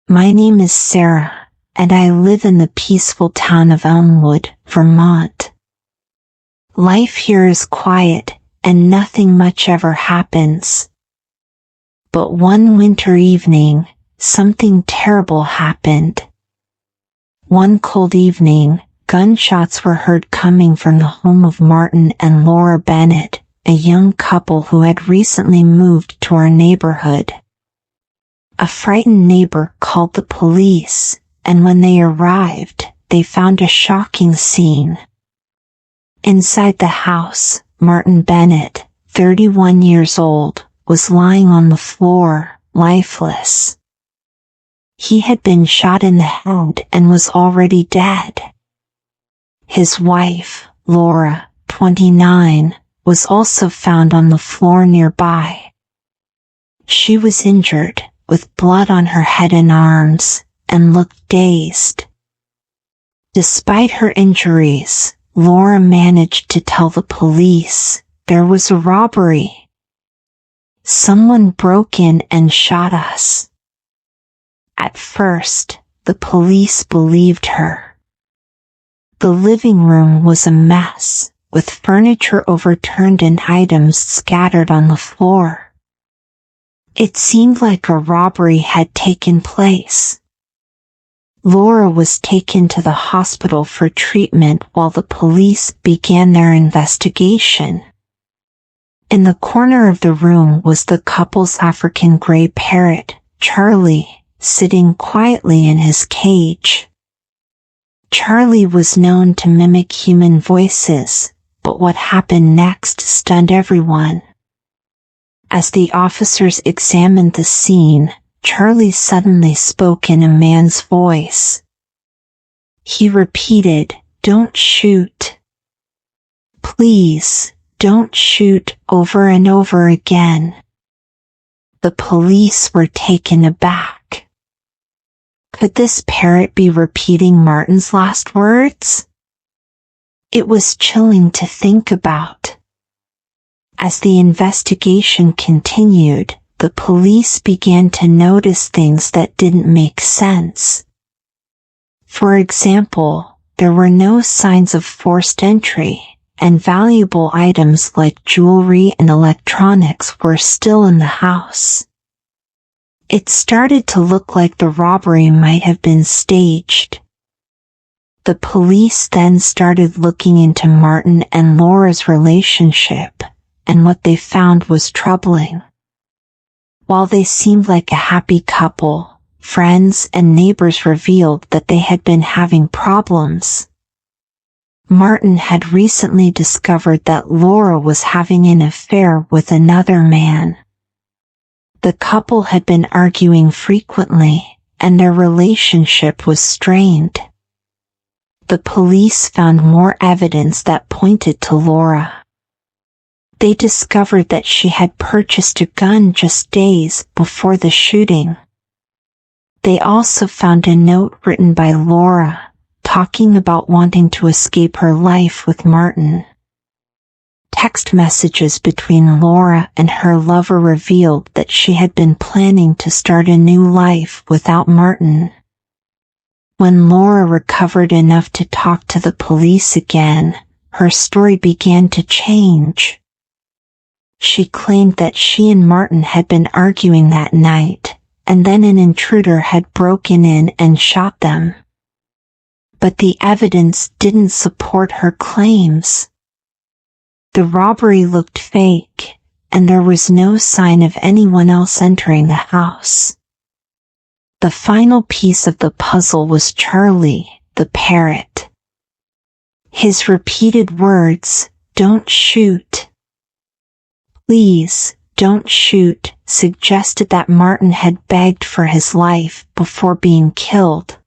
My name is Sarah, and I live in the peaceful town of Elmwood, Vermont. Life here is quiet, and nothing much ever happens. But one winter evening, something terrible happened. One cold evening, gunshots were heard coming from the home of Martin and Laura Bennett, a young couple who had recently moved to our neighborhood. A frightened neighbor called the police, and when they arrived, they found a shocking scene. Inside the house, Martin Bennett, 31 years old, was lying on the floor, lifeless. He had been shot in the head and was already dead. His wife, Laura, 29, was also found on the floor nearby. She was injured, with blood on her head and arms, and looked dazed. Despite her injuries, Laura managed to tell the police there was a robbery. Someone broke in and shot us. At first, the police believed her. The living room was a mess, with furniture overturned and items scattered on the floor. It seemed like a robbery had taken place. Laura was taken to the hospital for treatment while the police began their investigation. In the corner of the room was the couple's African gray parrot, Charlie, sitting quietly in his cage. Charlie was known to mimic human voices, but what happened next stunned everyone. As the officers examined the scene, Charlie suddenly spoke in a man's voice. He repeated, "Don't shoot. Please, don't shoot," over and over again. The police were taken aback. Could this parrot be repeating Martin's last words? It was chilling to think about. As the investigation continued, the police began to notice things that didn't make sense. For example, there were no signs of forced entry, and valuable items like jewelry and electronics were still in the house. It started to look like the robbery might have been staged. The police then started looking into Martin and Laura's relationship, and what they found was troubling. While they seemed like a happy couple, friends and neighbors revealed that they had been having problems. Martin had recently discovered that Laura was having an affair with another man. The couple had been arguing frequently, and their relationship was strained. The police found more evidence that pointed to Laura. They discovered that she had purchased a gun just days before the shooting. They also found a note written by Laura, talking about wanting to escape her life with Martin. Text messages between Laura and her lover revealed that she had been planning to start a new life without Martin. When Laura recovered enough to talk to the police again, her story began to change. She claimed that she and Martin had been arguing that night, and then an intruder had broken in and shot them. But the evidence didn't support her claims. The robbery looked fake, and there was no sign of anyone else entering the house. The final piece of the puzzle was Charlie, the parrot. His repeated words, "Don't shoot. Please, don't shoot," suggested that Martin had begged for his life before being killed.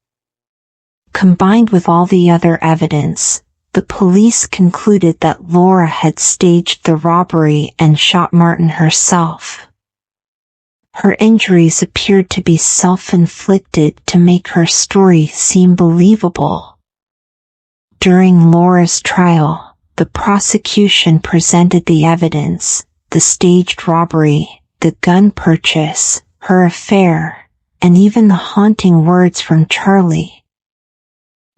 Combined with all the other evidence, the police concluded that Laura had staged the robbery and shot Martin herself. Her injuries appeared to be self-inflicted to make her story seem believable. During Laura's trial, the prosecution presented the evidence: the staged robbery, the gun purchase, her affair, and even the haunting words from Charlie.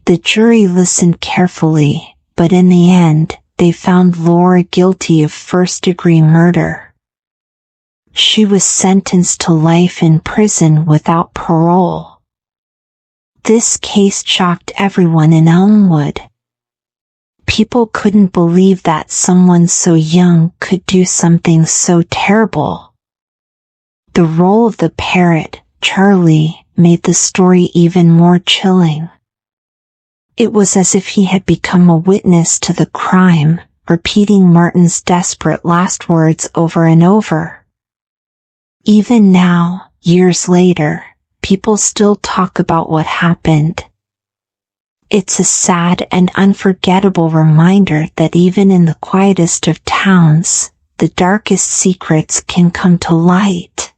The jury listened carefully, but in the end, they found Laura guilty of first-degree murder. She was sentenced to life in prison without parole. This case shocked everyone in Elmwood. People couldn't believe that someone so young could do something so terrible. The role of the parrot, Charlie, made the story even more chilling. It was as if he had become a witness to the crime, repeating Martin's desperate last words over and over. Even now, years later, people still talk about what happened. It's a sad and unforgettable reminder that even in the quietest of towns, the darkest secrets can come to light.